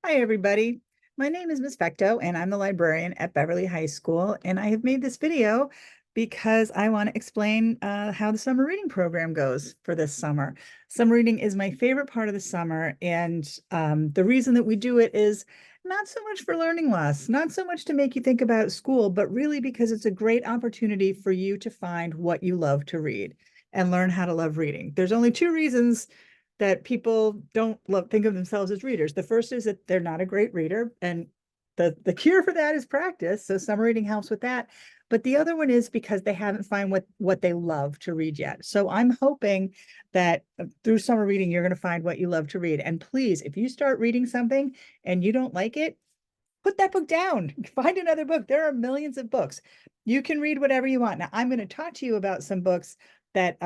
Hi, everybody. My name is Ms. Fecto, and I'm the librarian at Beverly High School. And I have made this video because I want to explain how the summer reading program goes for this summer. Summer reading is my favorite part of the summer. And the reason that we do it is not so much for learning loss, not so much to make you think about school, but really because it's a great opportunity for you to find what you love to read and learn how to love reading. There's only two reasons that people don't think of themselves as readers. The first is that they're not a great reader, and the cure for that is practice. So summer reading helps with that. But the other one is because they haven't found what they love to read yet. So I'm hoping that through summer reading, you're going to find what you love to read. And please, if you start reading something and you don't like it, put that book down. Find another book. There are millions of books. You can read whatever you want. Now, I'm going to talk to you about some books that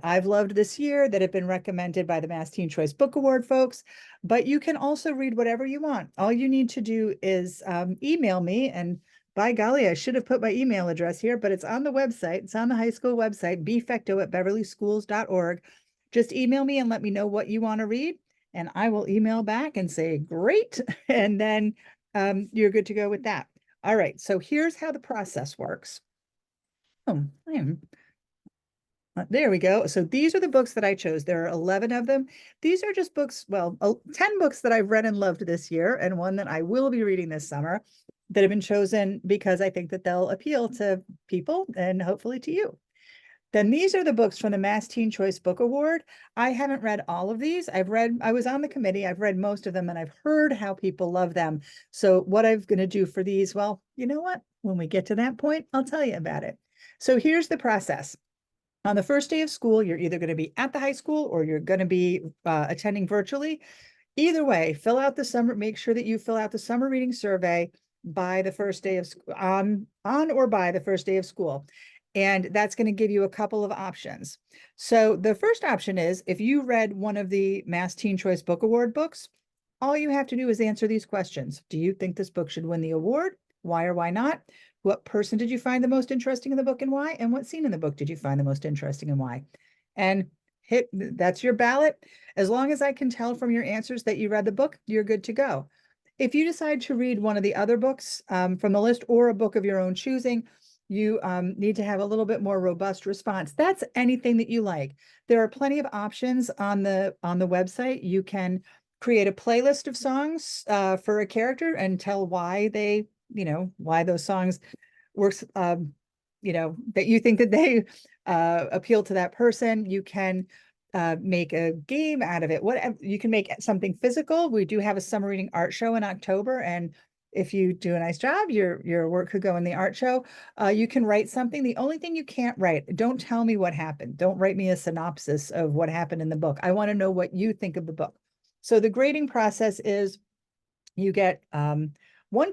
I've loved this year that have been recommended by the Mass Teen Choice Book Award folks. But you can also read whatever you want. All you need to do is email me, and by golly, I should have put my email address here, but it's on the website. It's on the high school website, bfecto@beverlyschools.org. Just email me and let me know what you want to read, and I will email back and say, great. And then you're good to go with that. All right, so here's how the process works. Oh, there we go. So these are the books that I chose. There are 11 of them. These are just books, well, 10 books that I've read and loved this year, and one that I will be reading this summer that have been chosen because I think that they'll appeal to people and hopefully to you. Then these are the books from the Mass Teen Choice Book Award. I haven't read all of these. I was on the committee. I've read most of them, and I've heard how people love them. So what I'm going to do for these, well, you know what? When we get to that point, I'll tell you about it. So here's the process. On the first day of school, you're either going to be at the high school or you're going to be attending virtually. Either way, make sure that you fill out the summer reading survey by the first day of on or by the first day of school. And that's going to give you a couple of options. So the first option is if you read one of the Mass Teen Choice Book Award books, all you have to do is answer these questions. Do you think this book should win the award? Why or why not? What person did you find the most interesting in the book and why? And what scene in the book did you find the most interesting and why? And that's your ballot. As long as I can tell from your answers that you read the book, you're good to go. If you decide to read one of the other books from the list or a book of your own choosing, you need to have a little bit more robust response. That's anything that you like. There are plenty of options on the website. You can create a playlist of songs for a character and tell why they, why those songs works, that you think that they appeal to that person. You can make a game out of it. Whatever, you can make something physical. We do have a summer reading art show in October, and if you do a nice job, your work could go in the art show. You can write something. The only thing you can't write, don't tell me what happened. Don't write me a synopsis of what happened in the book. I want to know what you think of the book. So the grading process is you get 1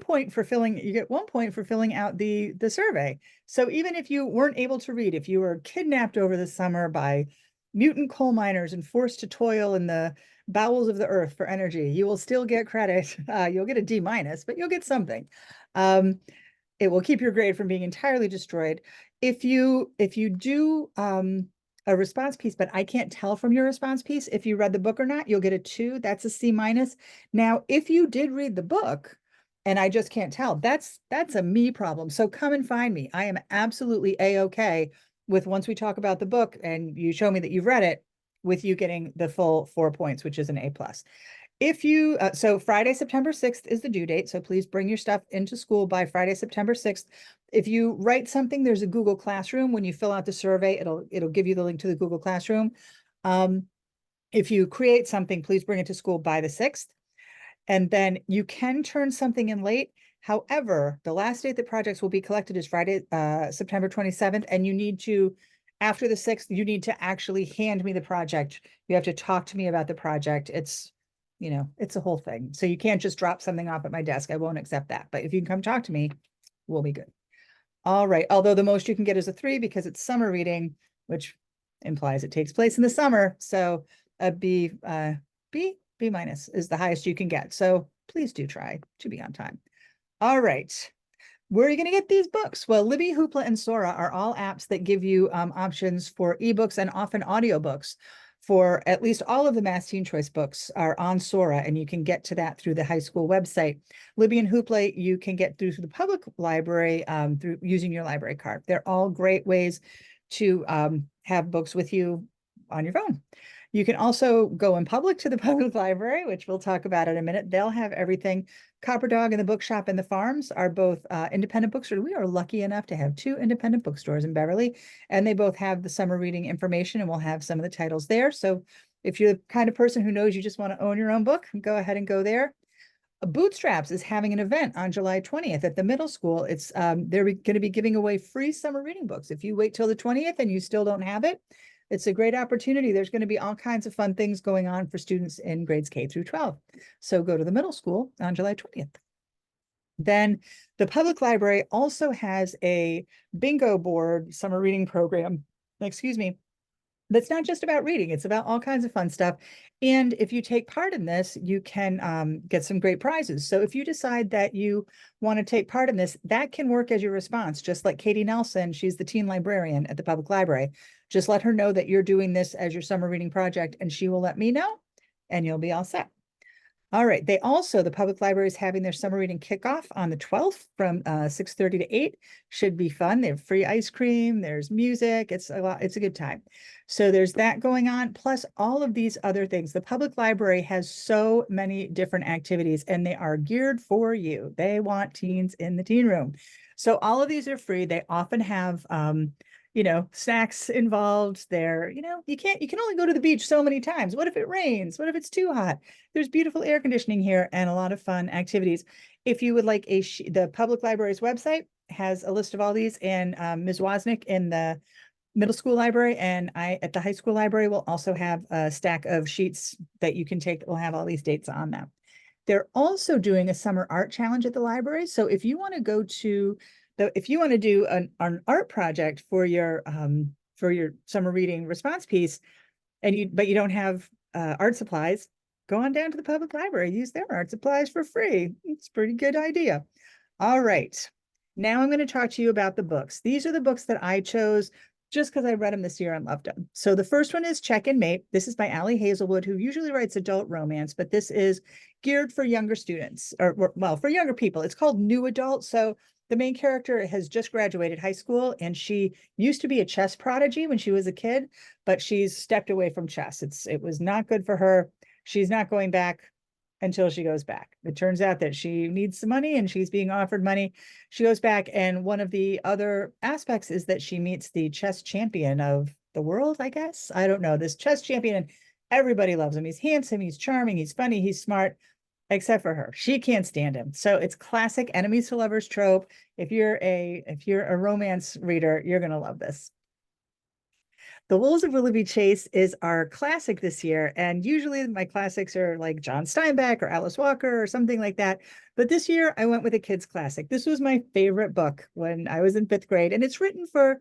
point for filling out the survey. So even if you weren't able to read, if you were kidnapped over the summer by mutant coal miners and forced to toil in the bowels of the earth for energy, you will still get credit. You'll get a D minus, but you'll get something. It will keep your grade from being entirely destroyed. If you do a response piece, but I can't tell from your response piece if you read the book or not, you'll get a 2. That's a C minus. Now, if you did read the book and I just can't tell, that's a me problem. So come and find me. I am absolutely A-okay with, once we talk about the book and you show me that you've read it, with you getting the full 4 points, which is an A plus. If you, so Friday, September 6th is the due date. So please bring your stuff into school by Friday, September 6th. If you write something, there's a Google Classroom. When you fill out the survey, it'll give you the link to the Google Classroom. If you create something, please bring it to school by the 6th. And then you can turn something in late. However, the last date that projects will be collected is Friday, September 27th. And you need to, after the 6th, you need to actually hand me the project. You have to talk to me about the project. It's a whole thing. So you can't just drop something off at my desk. I won't accept that. But if you can come talk to me, we'll be good. All right. Although the most you can get is a 3 because it's summer reading, which implies it takes place in the summer. So a B minus is the highest you can get. So please do try to be on time. All right. Where are you going to get these books? Well, Libby, Hoopla, and Sora are all apps that give you options for ebooks and often audiobooks for at least all of the Mass Teen Choice books are on Sora, and you can get to that through the high school website. Libby and Hoopley, you can get through the public library through using your library card. They're all great ways to have books with you on your phone. You can also go in public to the public library, which we'll talk about in a minute. They'll have everything. Copper Dog and the Bookshop and the Farms are both independent bookstores. We are lucky enough to have two independent bookstores in Beverly, and they both have the summer reading information, and we'll have some of the titles there. So if you're the kind of person who knows you just want to own your own book, go ahead and go there. Bootstraps is having an event on July 20th at the middle school. It's they're going to be giving away free summer reading books. If you wait till the 20th and you still don't have it, it's a great opportunity. There's going to be all kinds of fun things going on for students in grades K through 12. So go to the middle school on July 20th. Then the public library also has a bingo board summer reading program, excuse me, that's not just about reading. It's about all kinds of fun stuff. And if you take part in this, you can get some great prizes. So if you decide that you want to take part in this, that can work as your response, just like Katie Nelson. She's the teen librarian at the public library. Just let her know that you're doing this as your summer reading project, and she will let me know, and you'll be all set. All right. They also, the public library is having their summer reading kickoff on the 12th from 6:30 to 8. Should be fun. They have free ice cream. There's music. It's a good time. So there's that going on, plus all of these other things. The public library has so many different activities, and they are geared for you. They want teens in the teen room. So all of these are free. They often have snacks involved there. You can only go to the beach so many times. What if it rains? What if it's too hot? There's beautiful air conditioning here and a lot of fun activities. If you would like the public library's website has a list of all these, and Ms. Wozniak in the middle school library and I at the high school library will also have a stack of sheets that you can take that will have all these dates on them. They're also doing a summer art challenge at the library. So if you want to go to if you want to do an art project for your summer reading response piece, but you don't have art supplies, go on down to the public library, use their art supplies for free. It's a pretty good idea. All right. Now I'm going to talk to you about the books. These are the books that I chose just because I read them this year and loved them. So the first one is Check and Mate. This is by Allie Hazelwood, who usually writes adult romance, but this is geared for younger students, or well, for younger people. It's called New Adult. So the main character has just graduated high school, and she used to be a chess prodigy when she was a kid, but she's stepped away from chess. It was not good for her. She's not going back until she goes back. It turns out that she needs some money and she's being offered money. She goes back, and one of the other aspects is that she meets the chess champion of the world, I guess. I don't know. This chess champion, and everybody loves him. He's handsome, he's charming, he's funny, he's smart, except for her. She can't stand him. So it's classic enemies to lovers trope. If you're a romance reader, you're going to love this. The Wolves of Willoughby Chase is our classic this year. And usually my classics are like John Steinbeck or Alice Walker or something like that. But this year I went with a kid's classic. This was my favorite book when I was in 5th grade. And it's written for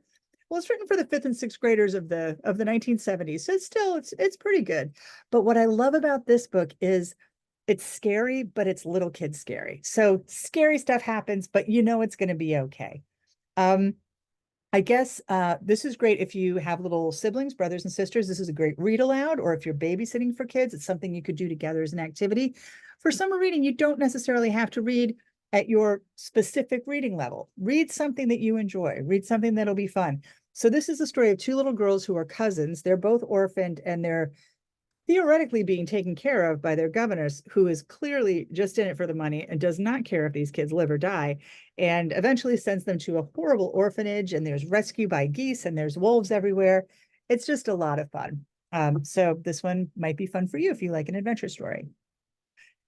the 5th and 6th graders of the 1970s. So it's pretty good. But what I love about this book is it's scary, but it's little kid scary. So scary stuff happens, but it's going to be okay. I guess this is great if you have little siblings, brothers and sisters. This is a great read aloud, or if you're babysitting for kids, it's something you could do together as an activity. For summer reading, you don't necessarily have to read at your specific reading level. Read something that you enjoy. Read something that'll be fun. So this is the story of two little girls who are cousins. They're both orphaned, and they're theoretically being taken care of by their governess, who is clearly just in it for the money and does not care if these kids live or die, and eventually sends them to a horrible orphanage, and there's rescue by geese and there's wolves everywhere. It's just a lot of fun. So this one might be fun for you if you like an adventure story.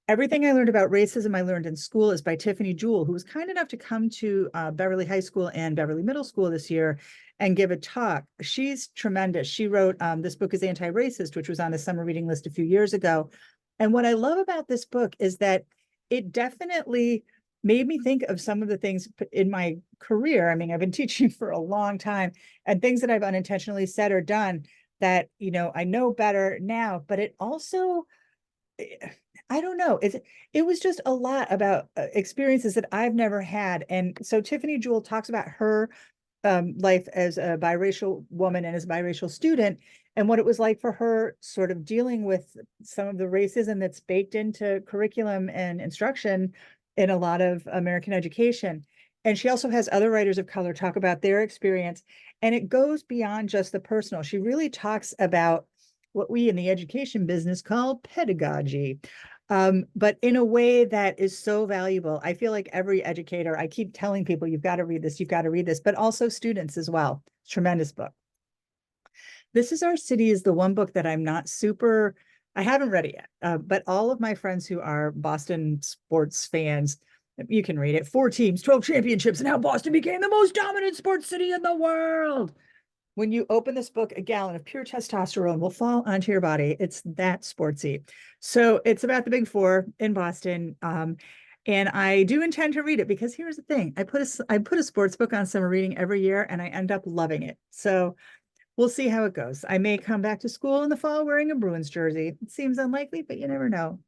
Everything I learned about racism I learned in school is by Tiffany Jewell, who was kind enough to come to Beverly High School and Beverly Middle School this year and give a talk. She's tremendous. She wrote This Book is Anti-Racist, which was on the summer reading list a few years ago. And what I love about this book is that it definitely made me think of some of the things in my career. I mean, I've been teaching for a long time, and things that I've unintentionally said or done that, I know better now, but it also, I don't know. It was just a lot about experiences that I've never had. And so Tiffany Jewell talks about her life as a biracial woman and as a biracial student. and what it was like for her sort of dealing with some of the racism that's baked into curriculum and instruction in a lot of American education. And she also has other writers of color talk about their experience. And it goes beyond just the personal. She really talks about what we in the education business call pedagogy, but in a way that is so valuable. I feel like every educator, I keep telling people, you've got to read this, you've got to read this, but also students as well. Tremendous book. This Is Our City is the one book that I'm not super, I haven't read it yet, but all of my friends who are Boston sports fans, you can read it. 4 teams, 12 championships, and how Boston became the most dominant sports city in the world. When you open this book, a gallon of pure testosterone will fall onto your body. It's that sportsy. So it's about the Big Four in Boston. And I do intend to read it because here's the thing. I put a sports book on summer reading every year and I end up loving it. So we'll see how it goes. I may come back to school in the fall wearing a Bruins jersey. It seems unlikely, but you never know.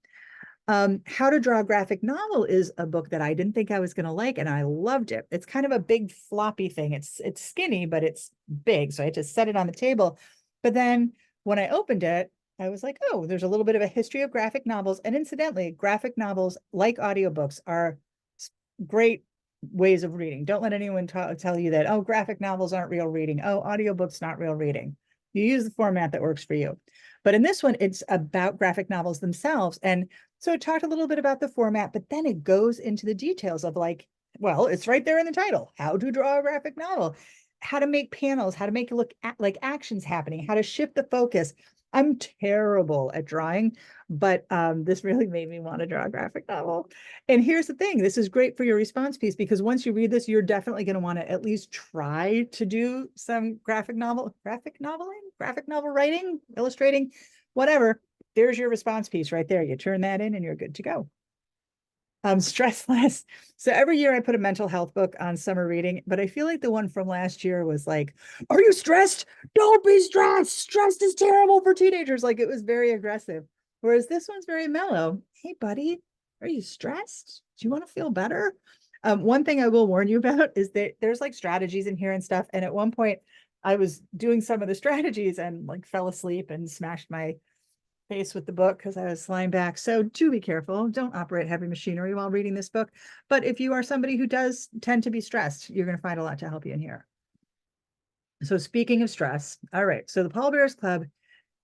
How to Draw a Graphic Novel is a book that I didn't think I was going to like, and I loved it. It's kind of a big floppy thing. It's skinny, but it's big. So I had to set it on the table. But then when I opened it, I was like, oh, there's a little bit of a history of graphic novels. And incidentally, graphic novels, like audiobooks, are great ways of reading. Don't let anyone tell you that, oh, graphic novels aren't real reading. Oh, audiobooks not real reading. You use the format that works for you. But in this one, it's about graphic novels themselves. And so it talked a little bit about the format, but then it goes into the details of like, well, it's right there in the title, how to draw a graphic novel, how to make panels, how to make it look like actions happening, how to shift the focus. I'm terrible at drawing, but this really made me want to draw a graphic novel. And here's the thing, this is great for your response piece because once you read this, you're definitely going to want to at least try to do some graphic novel writing, illustrating, whatever. There's your response piece right there. You turn that in and you're good to go. Stress less. So every year I put a mental health book on summer reading, but I feel like the one from last year was like, are you stressed? Don't be stressed. Stress is terrible for teenagers. Like it was very aggressive. Whereas this one's very mellow. Hey, buddy, are you stressed? Do you want to feel better? One thing I will warn you about is that there's like strategies in here and stuff. And at one point I was doing some of the strategies and like fell asleep and smashed my face with the book because I was lying back. So do be careful. Don't operate heavy machinery while reading this book. But if you are somebody who does tend to be stressed, you're going to find a lot to help you in here. So speaking of stress, all right. So the Pallbearers Club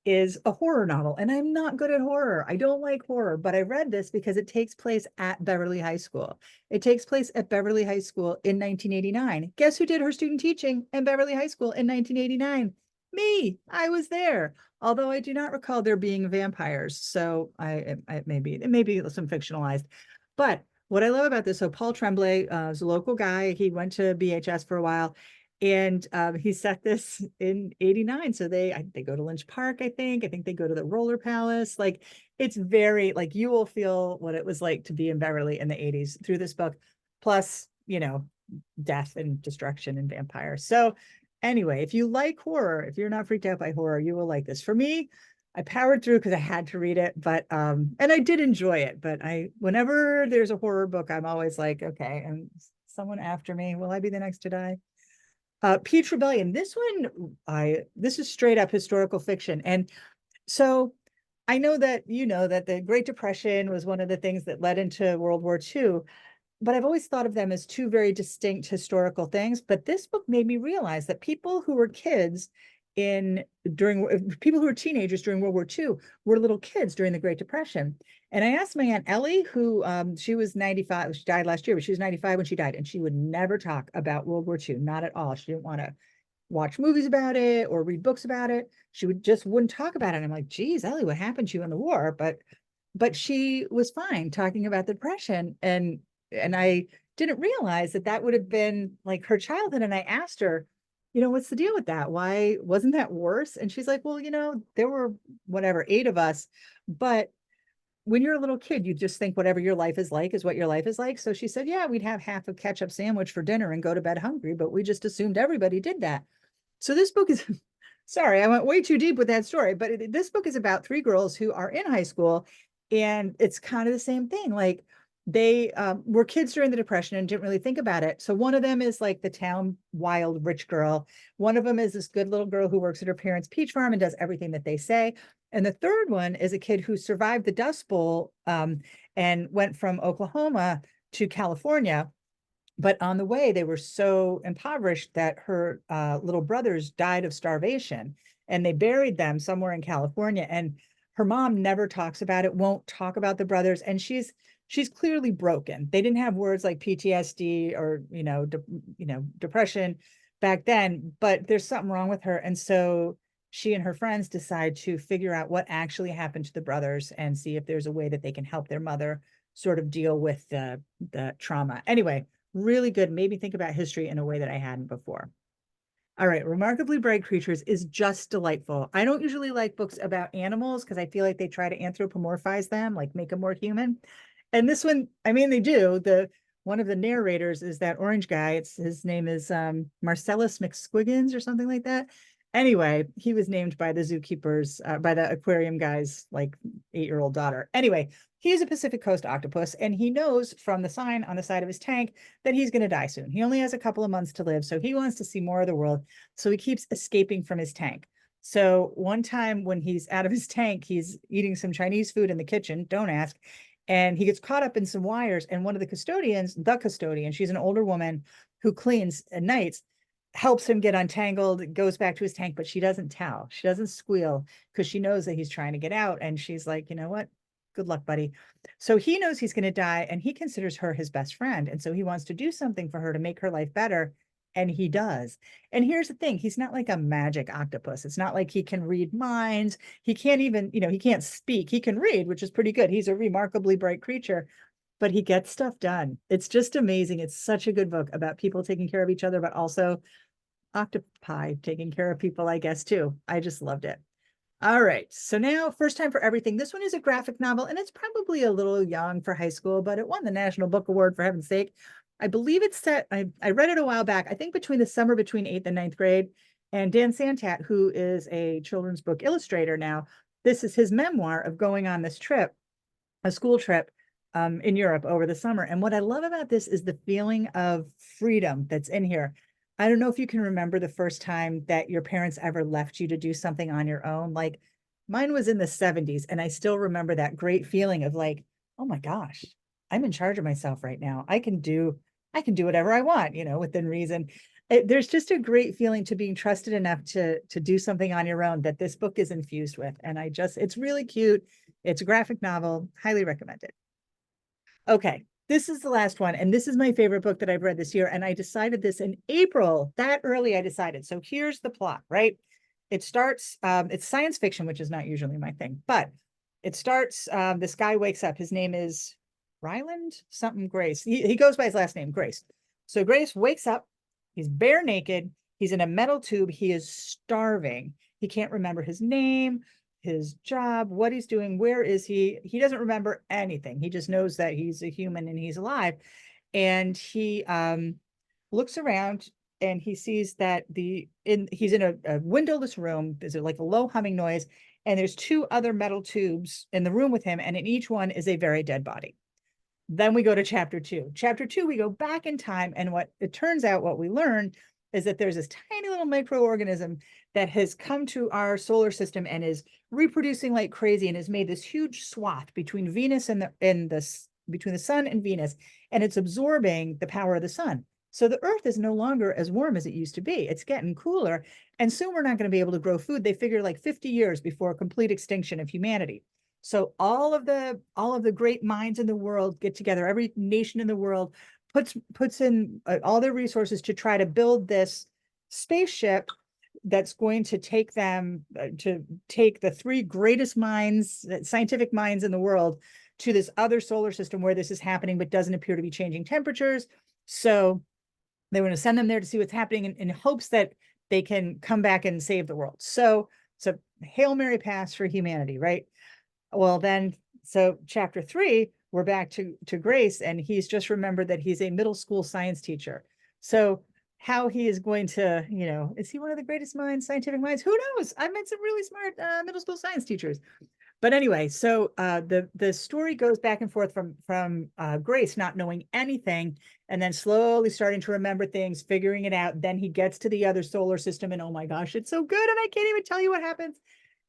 is a horror novel, and I'm not good at horror. I don't like horror, but I read this because it takes place at Beverly High School. It takes place at Beverly High School in 1989. Guess who did her student teaching in Beverly High School in 1989? Me. I was there. Although I do not recall there being vampires, so it may be some fictionalized. But what I love about this, so Paul Tremblay is a local guy. He went to BHS for a while, and he set this in 89. So they go to Lynch Park, I think they go to the Roller Palace. Like it's very like you will feel what it was like to be in Beverly in the 80s through this book, plus, death and destruction and vampires. So anyway, if you like horror, if you're not freaked out by horror, you will like this. For me, I powered through because I had to read it, but and I did enjoy it. But whenever there's a horror book, I'm always like, okay, and someone after me, will I be the next to die? Peach Rebellion. This is straight up historical fiction. And so I know that that the Great Depression was one of the things that led into World War II, but I've always thought of them as two very distinct historical things. But this book made me realize that people who were kids people who were teenagers during World War II were little kids during the Great Depression. And I asked my Aunt Ellie, who she was 95, she died last year, but she was 95 when she died, and she would never talk about World War II, not at all. She didn't want to watch movies about it or read books about it. She wouldn't talk about it. And I'm like, geez, Ellie, what happened to you in the war? But she was fine talking about the Depression. And I didn't realize that would have been like her childhood. And I asked her, what's the deal with that? Why wasn't that worse? And she's like, well, there were whatever, 8 of us, but when you're a little kid, you just think whatever your life is like is what your life is like. So she said, yeah, we'd have half a ketchup sandwich for dinner and go to bed hungry, but we just assumed everybody did that. So this book is, sorry, I went way too deep with that story, but this book is about 3 girls who are in high school, and it's kind of the same thing. Like they were kids during the Depression and didn't really think about it. So one of them is like the town wild rich girl. One of them is this good little girl who works at her parents' peach farm and does everything that they say. And the third one is a kid who survived the Dust Bowl and went from Oklahoma to California. But on the way, they were so impoverished that her little brothers died of starvation, and they buried them somewhere in California. And her mom never talks about it, won't talk about the brothers, and she's clearly broken. They didn't have words like PTSD or depression back then, but there's something wrong with her, and so she and her friends decide to figure out what actually happened to the brothers and see if there's a way that they can help their mother sort of deal with the trauma. Anyway, really good. Made me think about history in a way that I hadn't before. All right, Remarkably Bright Creatures is just delightful. I don't usually like books about animals because I feel like they try to anthropomorphize them, like make them more human. And this one, I mean, they do. The one of the narrators is that orange guy. His name is Marcellus McSquiggins or something like that. Anyway, he was named by the zookeepers, by the aquarium guy's like 8-year-old daughter. Anyway, he's a Pacific Coast octopus, and he knows from the sign on the side of his tank that he's going to die soon. He only has a couple of months to live, so he wants to see more of the world. So he keeps escaping from his tank. So one time when he's out of his tank, he's eating some Chinese food in the kitchen. Don't ask. And he gets caught up in some wires. And one of the custodian, she's an older woman who cleans at nights, helps him get untangled, goes back to his tank, but she doesn't tell. She doesn't squeal because she knows that he's trying to get out. And she's like, you know what? Good luck, buddy. So he knows he's going to die, and he considers her his best friend. And so he wants to do something for her to make her life better. And he does. And here's the thing, he's not like a magic octopus. It's not like he can read minds. He can't even, he can't speak. He can read, which is pretty good. He's a remarkably bright creature, but he gets stuff done. It's just amazing. It's such a good book about people taking care of each other, but also octopi taking care of people, I guess, too. I just loved it. All right. So now, First Time for Everything. This one is a graphic novel, and it's probably a little young for high school, but it won the National Book Award, for heaven's sake. I believe it's set, I read it a while back, I think between the summer between 8th and 9th grade. And Dan Santat, who is a children's book illustrator now, this is his memoir of going on this trip, a school trip in Europe over the summer. And what I love about this is the feeling of freedom that's in here. I don't know if you can remember the first time that your parents ever left you to do something on your own. Like mine was in the 70s, and I still remember that great feeling of like, oh my gosh, I'm in charge of myself right now. I can do whatever I want, within reason. There's just a great feeling to being trusted enough to do something on your own that this book is infused with. And it's really cute. It's a graphic novel, highly recommended. Okay, this is the last one, and this is my favorite book that I've read this year, and I decided this in April. That early I decided. So here's the plot, right? It starts, it's science fiction, which is not usually my thing, but it starts, this guy wakes up. His name is Ryland something Grace. He goes by his last name, Grace. So Grace wakes up, he's bare naked, he's in a metal tube, he is starving. He can't remember his name, his job, what he's doing, where is he? He doesn't remember anything. He just knows that he's a human and he's alive. And he looks around and he sees that he's in a windowless room. There's like a low humming noise, and there's 2 other metal tubes in the room with him, and in each one is a very dead body. Then we go to chapter 2. Chapter 2, we go back in time, and what it turns out, what we learn is that there's this tiny little microorganism that has come to our solar system and is reproducing like crazy and has made this huge swath between Venus and between the sun and Venus, and it's absorbing the power of the sun. So the earth is no longer as warm as it used to be. It's getting cooler, and soon we're not going to be able to grow food. They figure like 50 years before complete extinction of humanity. So all of the great minds in the world get together. Every nation in the world puts in all their resources to try to build this spaceship that's going to take them to take the 3 greatest minds, scientific minds in the world, to this other solar system where this is happening, but doesn't appear to be changing temperatures. So they want to send them there to see what's happening in hopes that they can come back and save the world. So it's a Hail Mary pass for humanity, right? Well, then, so chapter 3, we're back to Grace, and he's just remembered that he's a middle school science teacher. So how he is going to, is he one of the greatest minds, scientific minds? Who knows? I've met some really smart middle school science teachers. But anyway, so the story goes back and forth from Grace not knowing anything and then slowly starting to remember things, figuring it out. Then he gets to the other solar system and oh my gosh, it's so good and I can't even tell you what happens.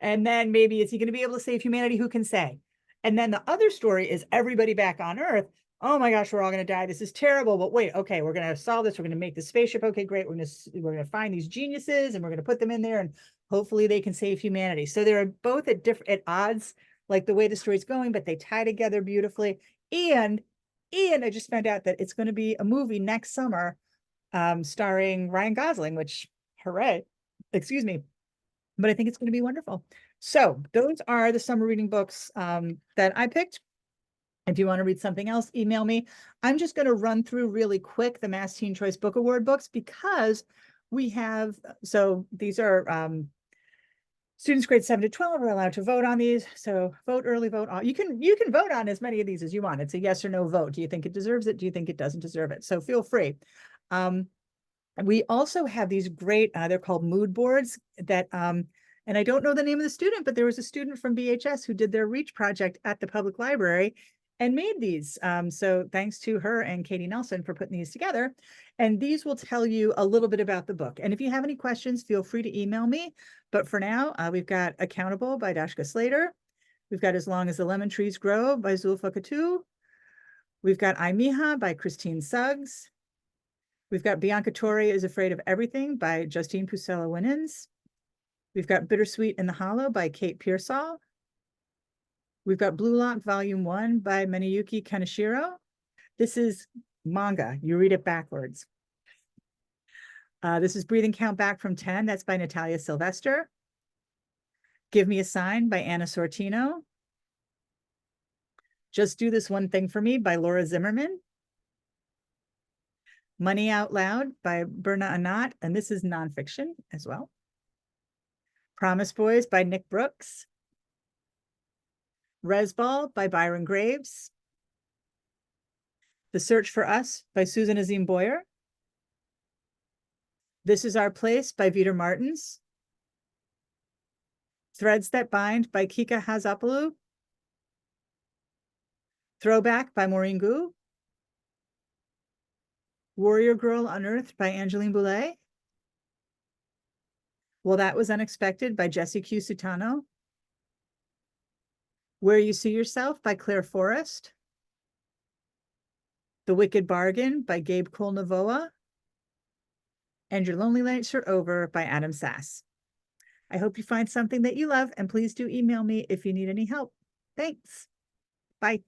And then maybe is he going to be able to save humanity? Who can say? And then the other story is everybody back on Earth. Oh my gosh, we're all going to die. This is terrible. But wait, okay, we're going to solve this. We're going to make the spaceship. Okay, great. We're going to find these geniuses and we're going to put them in there and hopefully they can save humanity. So they're both at odds, like the way the story's going, but they tie together beautifully. And I just found out that it's going to be a movie next summer, starring Ryan Gosling, which hooray, excuse me. But I think it's going to be wonderful. So those are the summer reading books that I picked. If you want to read something else, email me. I'm just going to run through really quick the Mass Teen Choice Book Award books because we have, so these are students grades 7 to 12 are allowed to vote on these. So vote early, vote on. You can vote on as many of these as you want. It's a yes or no vote. Do you think it deserves it? Do you think it doesn't deserve it? So feel free. We also have these great, they're called mood boards that, and I don't know the name of the student, but there was a student from BHS who did their REACH project at the public library and made these. So thanks to her and Katie Nelson for putting these together. And these will tell you a little bit about the book. And if you have any questions, feel free to email me. But for now, we've got Accountable by Dashka Slater. We've got As Long as the Lemon Trees Grow by Zulfa Katu. We've got I, Mija by Christine Suggs. We've got Bianca Torre is Afraid of Everything by Justine Pusella Winans. We've got Bittersweet in the Hollow by Kate Pearsall. We've got Blue Lock Volume 1 by Maniyuki Kaneshiro. This is manga. You read it backwards. This is Breathing Count Back from 10. That's by Natalia Sylvester. Give Me a Sign by Anna Sortino. Just Do This One Thing for Me by Laura Zimmerman. Money Out Loud by Berna Anat, and this is nonfiction as well. Promise Boys by Nick Brooks. Resball by Byron Graves. The Search for Us by Susan Azim Boyer. This Is Our Place by Vita Martins. Threads That Bind by Kika Hazopoulou. Throwback by Maureen Gu. Warrior Girl Unearthed by Angeline Boulay. Well, That Was Unexpected by Jessie Q. Sutano. Where You See Yourself by Claire Forrest. The Wicked Bargain by Gabe Cole-Navoa. And Your Lonely Nights Are Over by Adam Sass. I hope you find something that you love, and please do email me if you need any help. Thanks. Bye.